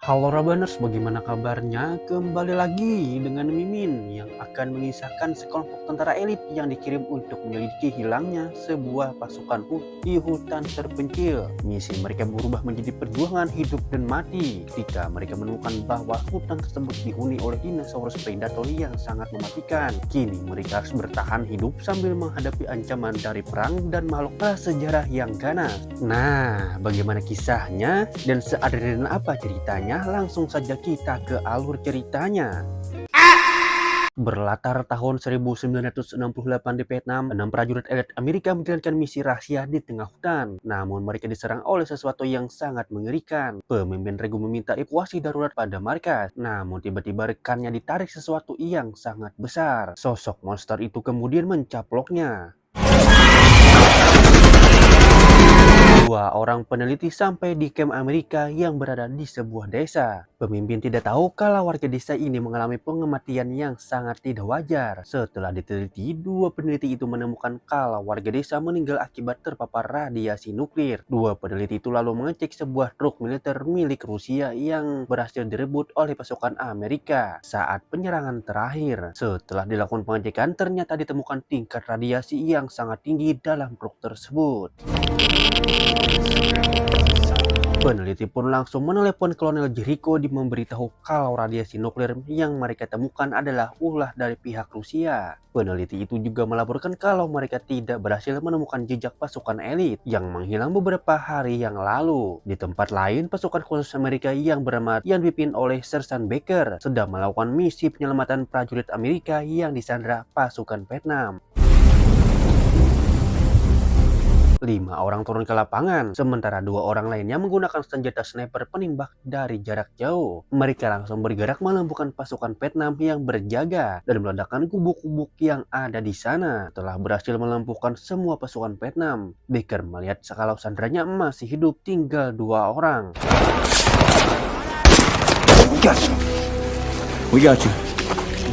Halo Rabaners, bagaimana kabarnya? Kembali lagi dengan Mimin yang akan mengisahkan sekelompok tentara elit yang dikirim untuk menyelidiki hilangnya sebuah pasukan di hutan terpencil. Misi mereka berubah menjadi perjuangan hidup dan mati ketika mereka menemukan bahwa hutan tersebut dihuni oleh dinosaurus predator yang sangat mematikan. Kini mereka harus bertahan hidup sambil menghadapi ancaman dari perang dan makhluk prasejarah yang ganas. Nah, bagaimana kisahnya dan seadrenalin apa ceritanya? Langsung saja kita ke alur ceritanya. Berlatar tahun 1968 di Vietnam, 6 prajurit elit Amerika menjalankan misi rahasia di tengah hutan. Namun mereka diserang oleh sesuatu yang sangat mengerikan. Pemimpin regu meminta evakuasi darurat pada markas. Namun tiba-tiba rekannya ditarik sesuatu yang sangat besar. Sosok monster itu kemudian mencaploknya. Dua orang peneliti sampai di kamp Amerika yang berada di sebuah desa. Pemimpin tidak tahu kalau warga desa ini mengalami pengematian yang sangat tidak wajar. Setelah diteliti, dua peneliti itu menemukan kalau warga desa meninggal akibat terpapar radiasi nuklir. Dua peneliti itu lalu mengecek sebuah truk militer milik Rusia yang berhasil direbut oleh pasukan Amerika saat penyerangan terakhir. Setelah dilakukan pengecekan, ternyata ditemukan tingkat radiasi yang sangat tinggi dalam truk tersebut. Peneliti pun langsung menelepon Kolonel Jericho di memberitahu kalau radiasi nuklir yang mereka temukan adalah ulah dari pihak Rusia. Peneliti itu juga melaporkan kalau mereka tidak berhasil menemukan jejak pasukan elit yang menghilang beberapa hari yang lalu. Di tempat lain, pasukan khusus Amerika yang bernama yang dipimpin oleh Sersan Baker sedang melakukan misi penyelamatan prajurit Amerika yang disandra pasukan Vietnam. 5 orang turun ke lapangan, sementara 2 orang lainnya menggunakan senjata sniper penembak dari jarak jauh. Mereka langsung bergerak melumpuhkan pasukan Vietnam yang berjaga dan meledakkan gubuk-gubuk yang ada di sana. Setelah berhasil melumpuhkan semua pasukan Vietnam, Baker melihat kalau sandranya masih hidup tinggal 2 orang. We got you.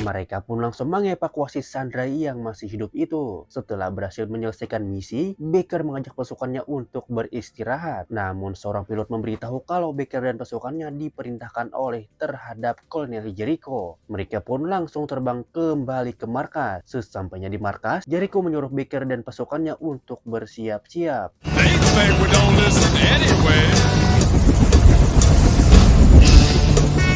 Mereka pun langsung mengevakuasi sandera yang masih hidup itu. Setelah berhasil menyelesaikan misi, Baker mengajak pasukannya untuk beristirahat. Namun seorang pilot memberitahu kalau Baker dan pasukannya diperintahkan oleh terhadap Kolonel Jericho. Mereka pun langsung terbang kembali ke markas. Sesampainya di markas, Jericho menyuruh Baker dan pasukannya untuk bersiap-siap.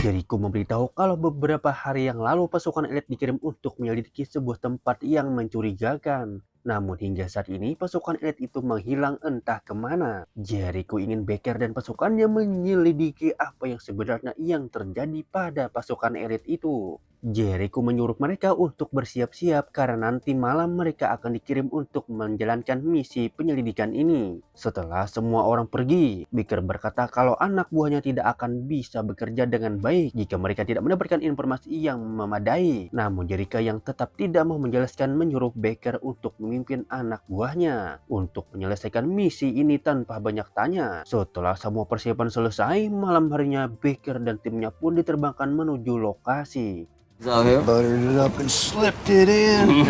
Jericho memberitahu kalau beberapa hari yang lalu pasukan elit dikirim untuk menyelidiki sebuah tempat yang mencurigakan. Namun hingga saat ini pasukan elit itu menghilang entah kemana. Jericho ingin Baker dan pasukannya menyelidiki apa yang sebenarnya yang terjadi pada pasukan elit itu. Jericho menyuruh mereka untuk bersiap-siap karena nanti malam mereka akan dikirim untuk menjalankan misi penyelidikan ini. Setelah semua orang pergi, Baker berkata kalau anak buahnya tidak akan bisa bekerja dengan baik jika mereka tidak mendapatkan informasi yang memadai. Namun Jericho yang tetap tidak mau menjelaskan menyuruh Baker untuk memimpin anak buahnya untuk menyelesaikan misi ini tanpa banyak tanya. Setelah semua persiapan selesai, malam harinya Baker dan timnya pun diterbangkan menuju lokasi. Buttered it up and slipped it in.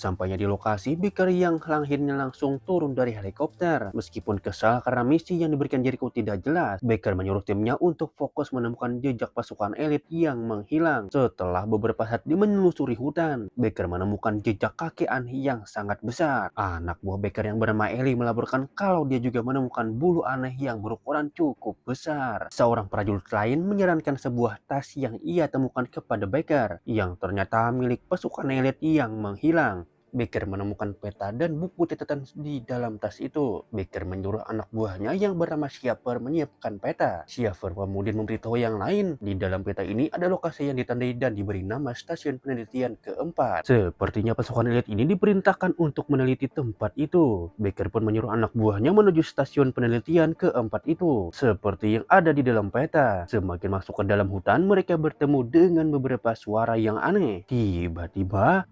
Sampainya di lokasi, Baker yang akhirnya langsung turun dari helikopter. Meskipun kesal karena misi yang diberikan Jericho tidak jelas, Baker menyuruh timnya untuk fokus menemukan jejak pasukan elit yang menghilang. Setelah beberapa saat menelusuri hutan, Baker menemukan jejak kakek aneh yang sangat besar. Anak buah Baker yang bernama Ellie melaporkan kalau dia juga menemukan bulu aneh yang berukuran cukup besar. Seorang prajurit lain menyarankan sebuah tas yang ia temukan kepada Baker, yang ternyata milik pasukan elit yang menghilang. Baker menemukan peta dan buku catatan di dalam tas itu. Baker menyuruh anak buahnya yang bernama Schaefer menyiapkan peta. Schaefer kemudian memberitahu yang lain. Di dalam peta ini ada lokasi yang ditandai dan diberi nama stasiun penelitian keempat. Sepertinya pasukan elit ini diperintahkan untuk meneliti tempat itu. Baker pun menyuruh anak buahnya menuju stasiun penelitian keempat itu, seperti yang ada di dalam peta. Semakin masuk ke dalam hutan, mereka bertemu dengan beberapa suara yang aneh. Tiba-tiba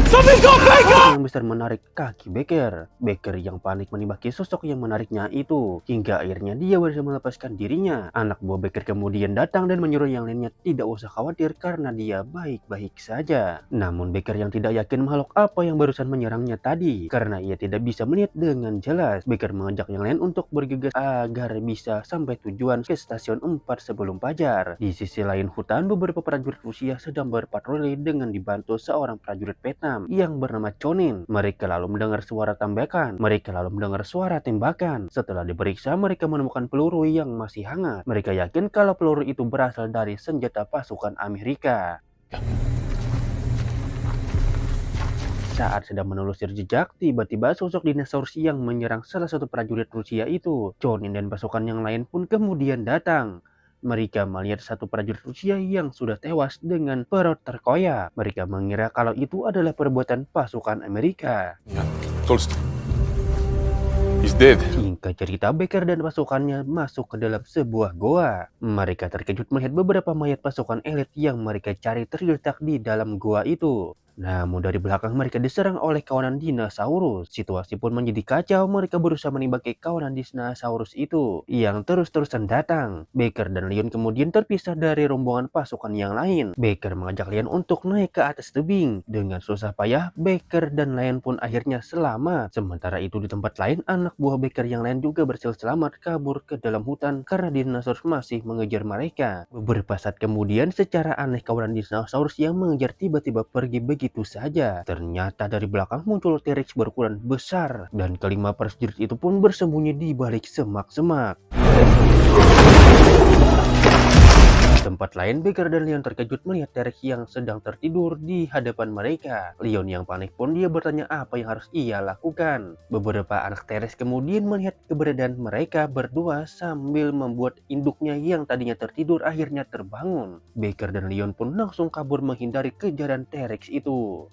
yang besar menarik kaki Baker. Baker yang panik menembaki sosok yang menariknya itu, hingga akhirnya dia berhasil melepaskan dirinya. Anak buah Baker kemudian datang dan menyuruh yang lainnya tidak usah khawatir karena dia baik-baik saja. Namun Baker yang tidak yakin makhluk apa yang barusan menyerangnya tadi, karena ia tidak bisa melihat dengan jelas. Baker mengajak yang lain untuk bergegas agar bisa sampai tujuan ke stasiun 4 sebelum fajar. Di sisi lain hutan, beberapa prajurit Rusia sedang berpatroli dengan dibantu seorang prajurit Vietnam yang bernama Chonin. Mereka lalu mendengar suara tembakan. Setelah diperiksa, mereka menemukan peluru yang masih hangat. Mereka yakin kalau peluru itu berasal dari senjata pasukan Amerika. Saat sedang menelusuri jejak, tiba-tiba sosok dinosaurus yang menyerang salah satu prajurit Rusia itu. Chonin dan pasukan yang lain pun kemudian datang. Mereka melihat satu prajurit Rusia yang sudah tewas dengan perut terkoyak. Mereka mengira kalau itu adalah perbuatan pasukan Amerika. Tolstoy. He's dead. Singkat cerita, Baker dan pasukannya masuk ke dalam sebuah goa. Mereka terkejut melihat beberapa mayat pasukan elit yang mereka cari tergeletak di dalam goa itu. Namun dari belakang mereka diserang oleh kawanan dinosaurus. Situasi pun menjadi kacau. Mereka berusaha menembaki kawanan dinosaurus itu yang terus-terusan datang. Baker dan Leon kemudian terpisah dari rombongan pasukan yang lain. Baker mengajak Leon untuk naik ke atas tebing. Dengan susah payah, Baker dan Leon pun akhirnya selamat. Sementara itu di tempat lain, anak buah Baker yang lain juga berhasil selamat kabur ke dalam hutan karena dinosaurus masih mengejar mereka. Beberapa saat kemudian, secara aneh kawanan dinosaurus yang mengejar tiba-tiba pergi begitu saja. Ternyata dari belakang muncul T-Rex berukuran besar dan kelima prajurit itu pun bersembunyi di balik semak-semak. Tempat lain, Baker dan Leon terkejut melihat T-Rex yang sedang tertidur di hadapan mereka. Leon yang panik pun dia bertanya apa yang harus ia lakukan. Beberapa anak T-Rex kemudian melihat keberadaan mereka berdua sambil membuat induknya yang tadinya tertidur akhirnya terbangun. Baker dan Leon pun langsung kabur menghindari kejaran T-Rex itu.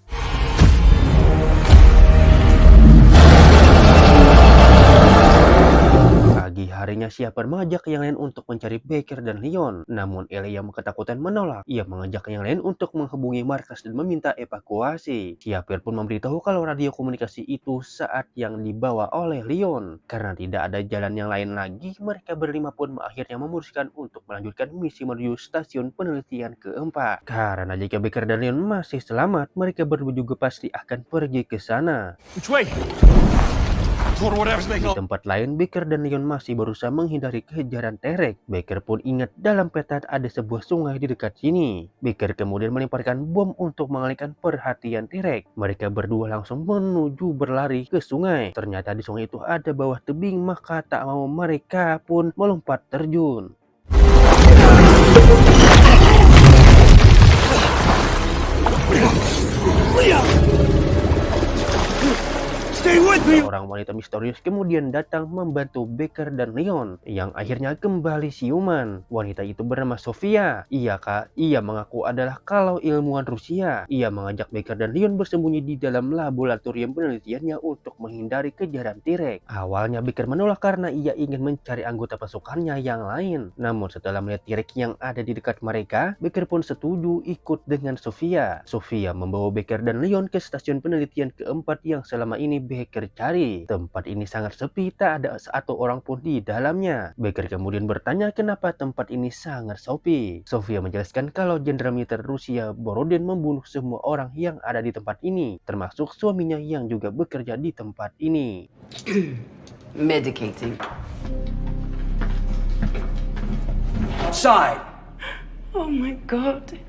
Pagi harinya siapar mengajak yang lain untuk mencari Baker dan Leon. Namun Ellie yang ketakutan menolak. Ia mengajak yang lain untuk menghubungi markas dan meminta evakuasi. Siapar pun memberitahu kalau radio komunikasi itu saat yang dibawa oleh Leon. Karena tidak ada jalan yang lain lagi, mereka berlima pun akhirnya memutuskan untuk melanjutkan misi menuju stasiun penelitian keempat. Karena jika Baker dan Leon masih selamat, mereka berdua juga pasti akan pergi ke sana. Which way? Di tempat lain, Baker dan Leon masih berusaha menghindari kejaran T-Rex. Baker pun ingat dalam peta ada sebuah sungai di dekat sini. Baker kemudian melemparkan bom untuk mengalihkan perhatian T-Rex. Mereka berdua langsung menuju berlari ke sungai. Ternyata di sungai itu ada bawah tebing, maka tak mau mereka pun melompat terjun. Seorang wanita misterius kemudian datang membantu Baker dan Leon yang akhirnya kembali siuman. Wanita itu bernama Sofia. Ia mengaku adalah kalau ilmuwan Rusia. Ia mengajak Baker dan Leon bersembunyi di dalam laboratorium penelitiannya untuk menghindari kejaran T-Rex. Awalnya Baker menolak karena ia ingin mencari anggota pasukannya yang lain. Namun setelah melihat T-Rex yang ada di dekat mereka, Baker pun setuju ikut dengan Sofia. Sofia membawa Baker dan Leon ke stasiun penelitian keempat yang selama ini Baker cari. Tempat ini sangat sepi, tak ada satu orang pun di dalamnya. Baker kemudian bertanya kenapa tempat ini sangat sepi. Sofia menjelaskan kalau Jenderal Militer Rusia Borodin membunuh semua orang yang ada di tempat ini, termasuk suaminya yang juga bekerja di tempat ini. Medicating. Outside! Oh my god.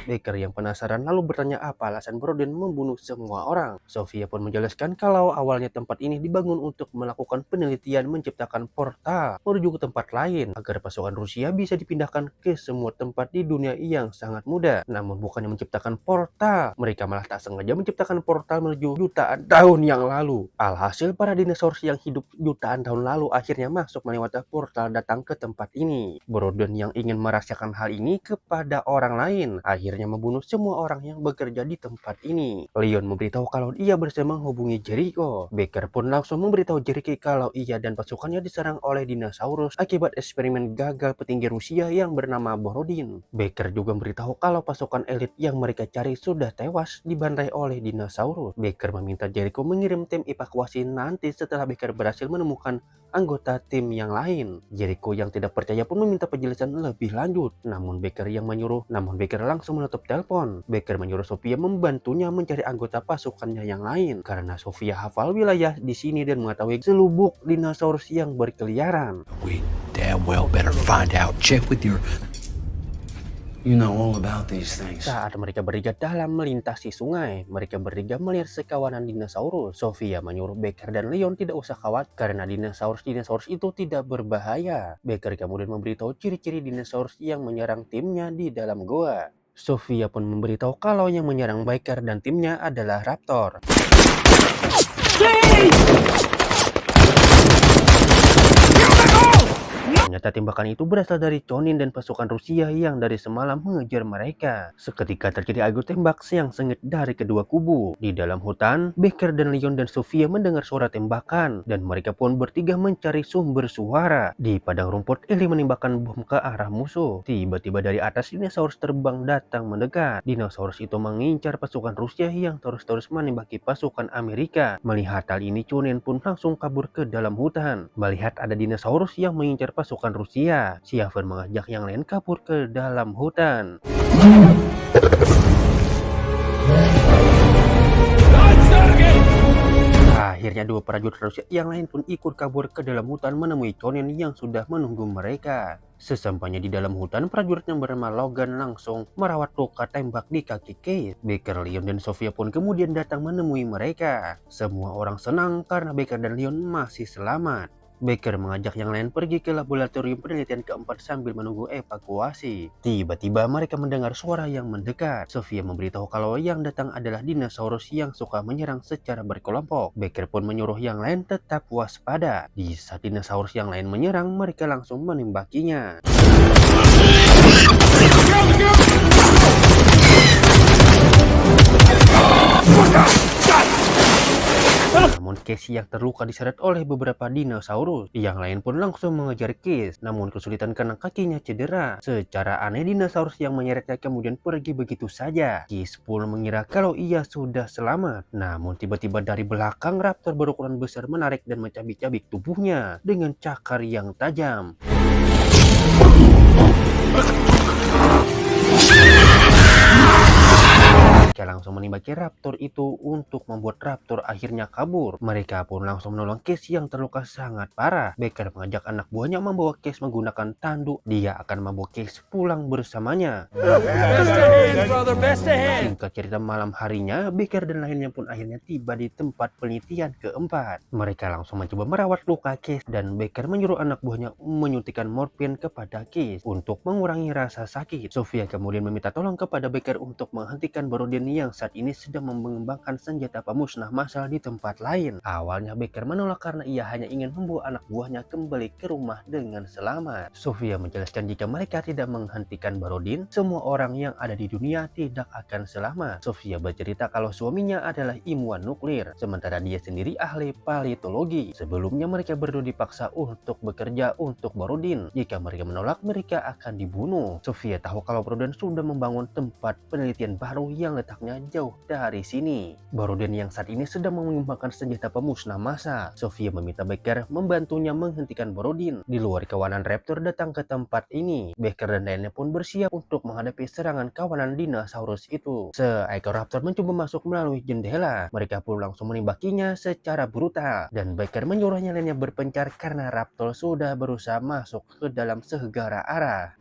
Baker yang penasaran lalu bertanya apa alasan Borodin membunuh semua orang. Sofia pun menjelaskan kalau awalnya tempat ini dibangun untuk melakukan penelitian menciptakan portal menuju ke tempat lain agar pasukan Rusia bisa dipindahkan ke semua tempat di dunia yang sangat mudah. Namun bukannya menciptakan portal, mereka malah tak sengaja menciptakan portal menuju jutaan tahun yang lalu. Alhasil para dinosaurus yang hidup jutaan tahun lalu akhirnya masuk melewati portal datang ke tempat ini. Borodin yang ingin merasakan hal ini kepada orang lain akhirnya membunuh semua orang yang bekerja di tempat ini. Leon memberitahu kalau ia berhasil menghubungi Jericho. Baker pun langsung memberitahu Jericho kalau ia dan pasukannya diserang oleh dinosaurus akibat eksperimen gagal petinggi Rusia yang bernama Borodin. Baker juga memberitahu kalau pasukan elit yang mereka cari sudah tewas dibantai oleh dinosaurus. Baker meminta Jericho mengirim tim evakuasi nanti setelah Baker berhasil menemukan anggota tim yang lain. Jericho yang tidak percaya pun meminta penjelasan lebih lanjut. Namun Baker langsung menutup telepon. Baker menyuruh Sofia membantunya mencari anggota pasukannya yang lain karena Sofia hafal wilayah di sini dan mengetahui selubuk dinosaurus yang berkeliaran. We damn well better find out. Check with your... You know all about these things. Saat mereka bertiga dalam melintasi sungai, mereka bertiga melihat sekawanan dinosaurus. Sofia menyuruh Baker dan Leon tidak usah khawatir karena dinosaurus itu tidak berbahaya. Baker kemudian memberitahu ciri-ciri dinosaurus yang menyerang timnya di dalam goa. Sofia pun memberitahu kalau yang menyerang Baker dan timnya adalah raptor. Ternyata tembakan itu berasal dari Chonin dan pasukan Rusia yang dari semalam mengejar mereka. Seketika terjadi adu tembak yang sengit dari kedua kubu. Di dalam hutan, Baker dan Leon dan Sofia mendengar suara tembakan dan mereka pun bertiga mencari sumber suara. Di padang rumput, Ellie menembakkan bom ke arah musuh. Tiba-tiba dari atas dinosaurus terbang datang mendekat. Dinosaurus itu mengincar pasukan Rusia yang terus-terus menembaki pasukan Amerika. Melihat hal ini, Chonin pun langsung kabur ke dalam hutan. Melihat ada dinosaurus yang mengincar pasukan Rusia, Xavier mengajak yang lain kabur ke dalam hutan. Akhirnya dua prajurit Rusia yang lain pun ikut kabur ke dalam hutan menemui Chonin yang sudah menunggu mereka. Sesampainya di dalam hutan, prajurit yang bernama Logan langsung merawat luka tembak di kaki Case. Baker, Leon, dan Sofia pun kemudian datang menemui mereka. Semua orang senang karena Baker dan Leon masih selamat. Baker mengajak yang lain pergi ke laboratorium penelitian keempat sambil menunggu evakuasi. Tiba-tiba mereka mendengar suara yang mendekat. Sofia memberitahu kalau yang datang adalah dinosaurus yang suka menyerang secara berkelompok. Baker pun menyuruh yang lain tetap waspada. Di saat dinosaurus yang lain menyerang, mereka langsung menembakinya. Namun Case yang terluka diseret oleh beberapa dinosaurus. Yang lain pun langsung mengejar Case, namun kesulitan karena kakinya cedera. Secara aneh dinosaurus yang menyeretnya kemudian pergi begitu saja. Case pun mengira kalau ia sudah selamat. Namun tiba-tiba dari belakang raptor berukuran besar menarik dan mencabik-cabik tubuhnya dengan cakar yang tajam. Mereka langsung menembaki raptor itu untuk membuat raptor akhirnya kabur. Mereka pun langsung menolong Case yang terluka sangat parah. Baker mengajak anak buahnya membawa Case menggunakan tanduk. Dia akan membawa Case pulang bersamanya. Singkat cerita, malam harinya Baker dan lainnya pun akhirnya tiba di tempat penelitian keempat. Mereka langsung mencoba merawat luka Case dan Baker menyuruh anak buahnya menyuntikkan morfin kepada Case untuk mengurangi rasa sakit. Sofia kemudian meminta tolong kepada Baker untuk menghentikan Borodin yang saat ini sedang mengembangkan senjata pemusnah massal di tempat lain. Awalnya Baker menolak karena ia hanya ingin membawa anak buahnya kembali ke rumah dengan selamat. Sofia menjelaskan jika mereka tidak menghentikan Borodin, semua orang yang ada di dunia tidak akan selamat. Sofia bercerita kalau suaminya adalah ilmuwan nuklir, sementara dia sendiri ahli paleontologi. Sebelumnya mereka berdua dipaksa untuk bekerja untuk Borodin. Jika mereka menolak, mereka akan dibunuh. Sofia tahu kalau Borodin sudah membangun tempat penelitian baru yang letaknya jauh dari sini. Borodin yang saat ini sedang mengembangkan senjata pemusnah massa. Sofia meminta Baker membantunya menghentikan Borodin. Di luar, kawanan raptor datang ke tempat ini. Baker dan lainnya pun bersiap untuk menghadapi serangan kawanan dinosaurus itu. Seekor raptor mencoba masuk melalui jendela. Mereka pun langsung menembakinya secara brutal. Dan Baker menyuruhnya lainnya berpencar karena raptor sudah berusaha masuk ke dalam segala arah.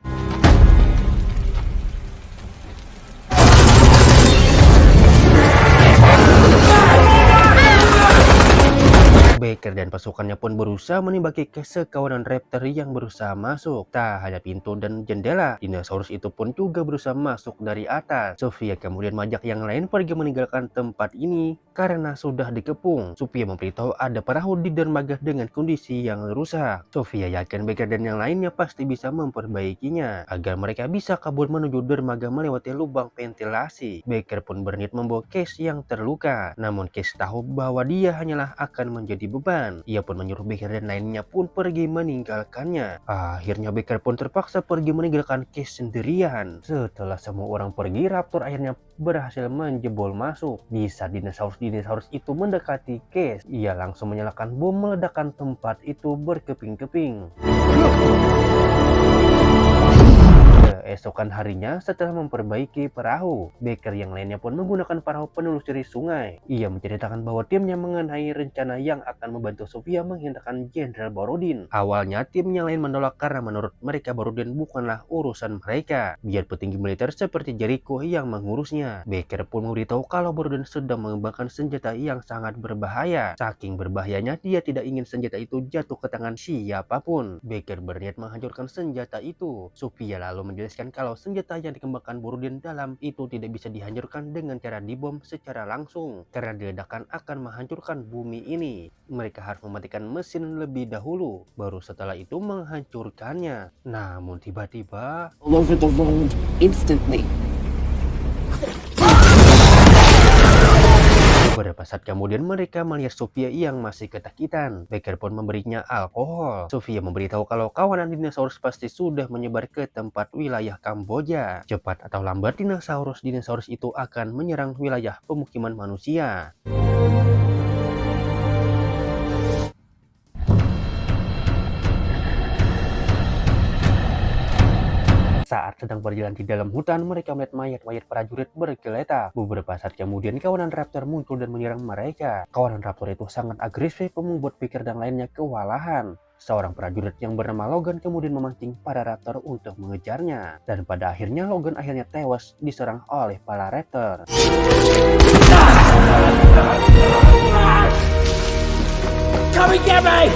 Baker dan pasukannya pun berusaha menembaki ke sekawanan raptor yang berusaha masuk. Tak hanya pintu dan jendela, dinosaurus itu pun juga berusaha masuk dari atas. Sofia kemudian mengajak yang lain pergi meninggalkan tempat ini karena sudah dikepung. Sofia memberitahu ada perahu di dermaga dengan kondisi yang rusak. Sofia yakin Baker dan yang lainnya pasti bisa memperbaikinya agar mereka bisa kabur menuju dermaga melewati lubang ventilasi. Baker pun berniat membawa Case yang terluka, namun Case tahu bahwa dia hanyalah akan menjadi beban. Ia pun menyuruh Baker dan lainnya pun pergi meninggalkannya. Akhirnya Baker pun terpaksa pergi meninggalkan Case sendirian. Setelah semua orang pergi, Raptor akhirnya berhasil menjebol masuk. Di saat dinosaurus itu mendekati Case, ia langsung menyalakan bom meledakkan tempat itu berkeping-keping. Keesokan harinya, setelah memperbaiki perahu, Baker yang lainnya pun menggunakan perahu penelusuri sungai. Ia menceritakan bahwa timnya mengenai rencana yang akan membantu Sofia menghentikan Jenderal Borodin. Awalnya tim yang lain menolak karena menurut mereka Borodin bukanlah urusan mereka, biar petinggi militer seperti Jericho yang mengurusnya. Baker pun memberitahu kalau Borodin sedang mengembangkan senjata yang sangat berbahaya. Saking berbahayanya, dia tidak ingin senjata itu jatuh ke tangan siapapun. Baker berniat menghancurkan senjata itu. Sofia lalu menjelaskan kalau senjata yang dikembangkan Borodin dalam itu tidak bisa dihancurkan dengan cara dibom secara langsung, karena diledakkan akan menghancurkan bumi ini. Mereka harus mematikan mesin lebih dahulu, baru setelah itu menghancurkannya. Namun tiba-tiba All over the road instantly. beberapa saat kemudian mereka melihat Sofia yang masih ketakutan. Baker pun memberinya alkohol. Sofia memberitahu kalau kawanan dinosaurus pasti sudah menyebar ke tempat wilayah Kamboja. Cepat atau lambat dinosaurus itu akan menyerang wilayah pemukiman manusia. Saat sedang berjalan di dalam hutan, mereka melihat mayat-mayat prajurit bergeletak. Beberapa saat kemudian, kawanan raptor muncul dan menyerang mereka. Kawanan raptor itu sangat agresif, membuat Baker dan lainnya kewalahan. Seorang prajurit yang bernama Logan kemudian memancing para raptor untuk mengejarnya. Dan pada akhirnya, Logan akhirnya tewas diserang oleh para raptor. Come and get me!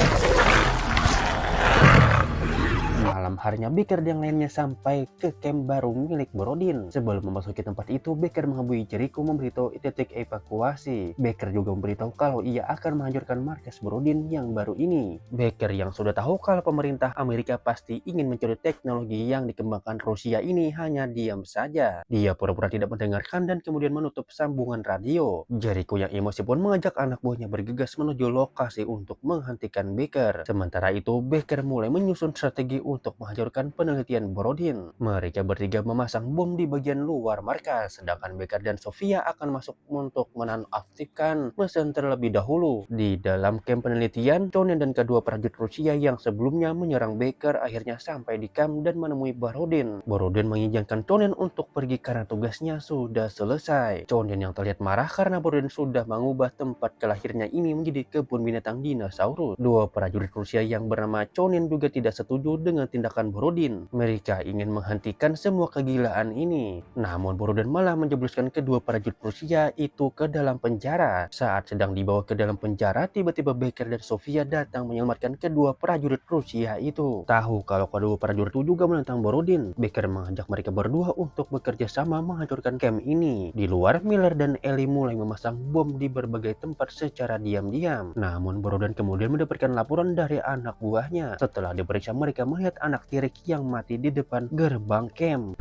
Malam harinya Baker dan yang lainnya sampai ke camp baru milik Borodin. Sebelum memasuki tempat itu, Baker menghubungi Jericho memberitahu titik evakuasi. Baker juga memberitahu kalau ia akan menghancurkan markas Borodin yang baru ini. Baker yang sudah tahu kalau pemerintah Amerika pasti ingin mencuri teknologi yang dikembangkan Rusia ini hanya diam saja. Dia pura-pura tidak mendengarkan dan kemudian menutup sambungan radio. Jericho yang emosi pun mengajak anak buahnya bergegas menuju lokasi untuk menghentikan Baker. Sementara itu, Baker mulai menyusun strategi untuk menghancurkan penelitian Borodin. Mereka bertiga memasang bom di bagian luar markas, sedangkan Baker dan Sofia akan masuk untuk menonaktifkan mesin terlebih dahulu. Di dalam camp penelitian, Conan dan kedua prajurit Rusia yang sebelumnya menyerang Baker akhirnya sampai di camp dan menemui Borodin. Borodin mengizinkan Conan untuk pergi karena tugasnya sudah selesai. Conan yang terlihat marah karena Borodin sudah mengubah tempat kelahirnya ini menjadi kebun binatang dinosaurus. Dua prajurit Rusia yang bernama Conan juga tidak setuju dengan tindakan Borodin. Mereka ingin menghentikan semua kegilaan ini. Namun Borodin malah menjebloskan kedua prajurit Rusia itu ke dalam penjara. Saat sedang dibawa ke dalam penjara, tiba-tiba Baker dan Sofia datang menyelamatkan kedua prajurit Rusia itu. Tahu kalau kedua prajurit itu juga menentang Borodin, Baker mengajak mereka berdua untuk bekerja sama menghancurkan camp ini. Di luar, Miller dan Ellie mulai memasang bom di berbagai tempat secara diam-diam. Namun Borodin kemudian mendapatkan laporan dari anak buahnya. Setelah diperiksa, mereka melihat anak T-Rex yang mati di depan gerbang camp.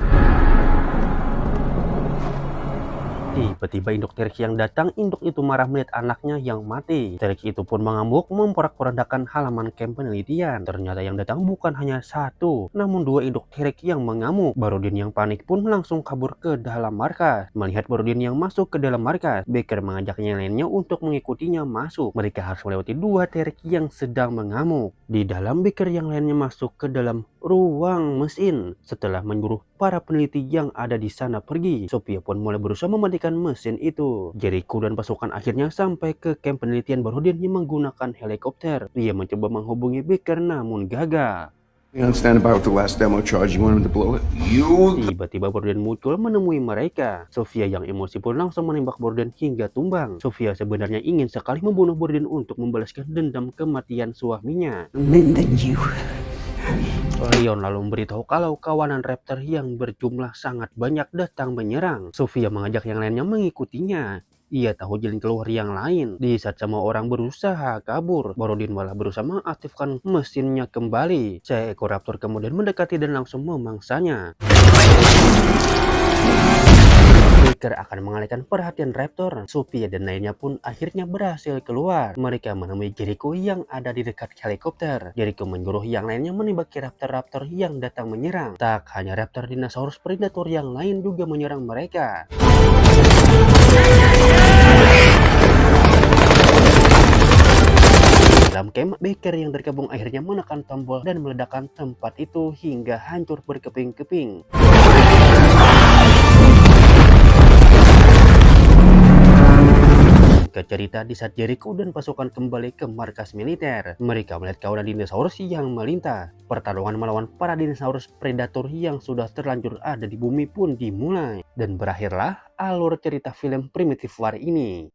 Tiba-tiba induk T-Rex yang datang, induk itu marah melihat anaknya yang mati. T-Rex itu pun mengamuk memporak-porandakan halaman camp penelitian. Ternyata yang datang bukan hanya satu, namun dua induk T-Rex yang mengamuk. Borodin yang panik pun langsung kabur ke dalam markas. Melihat Borodin yang masuk ke dalam markas, Baker mengajak yang lainnya untuk mengikutinya masuk. Mereka harus melewati dua T-Rex yang sedang mengamuk. Di dalam, Baker yang lainnya masuk ke dalam ruang mesin. Setelah menyuruh para peneliti yang ada di sana pergi, Sofia pun mulai berusaha mematikan mesin itu. Jericho dan pasukan akhirnya sampai ke camp penelitian Borodin yang menggunakan helikopter. Ia mencoba menghubungi Baker namun gagal. You on standby with the last demo charge. You want him to blow it? Tiba-tiba Borden muncul menemui mereka. Sofia yang emosi pun langsung menembak Borden hingga tumbang. Sofia sebenarnya ingin sekali membunuh Borden untuk membalaskan dendam kematian suaminya. Men than you. Leon lalu memberitahu kalau kawanan raptor yang berjumlah sangat banyak datang menyerang. Sofia mengajak yang lainnya mengikutinya. Ia tahu jalan keluar yang lain. Di saat semua orang berusaha kabur, Borodin malah berusaha mengaktifkan mesinnya kembali. Seekor raptor kemudian mendekati dan langsung memangsanya. Baker akan mengalihkan perhatian raptor. Sofia dan lainnya pun akhirnya berhasil keluar. Mereka menemui Jericho yang ada di dekat helikopter. Jericho menyuruh yang lainnya menembaki raptor-raptor yang datang menyerang. Tak hanya raptor, dinosaurus predator yang lain juga menyerang mereka. Dalam camp, Baker yang tergabung akhirnya menekan tombol dan meledakkan tempat itu hingga hancur berkeping-keping. Cerita di saat Jericho dan pasukan kembali ke markas militer. Mereka melihat kawanan dinosaurus yang melintas. Pertarungan melawan para dinosaurus predator yang sudah terlanjur ada di bumi pun dimulai. Dan berakhirlah alur cerita film Primitive War ini.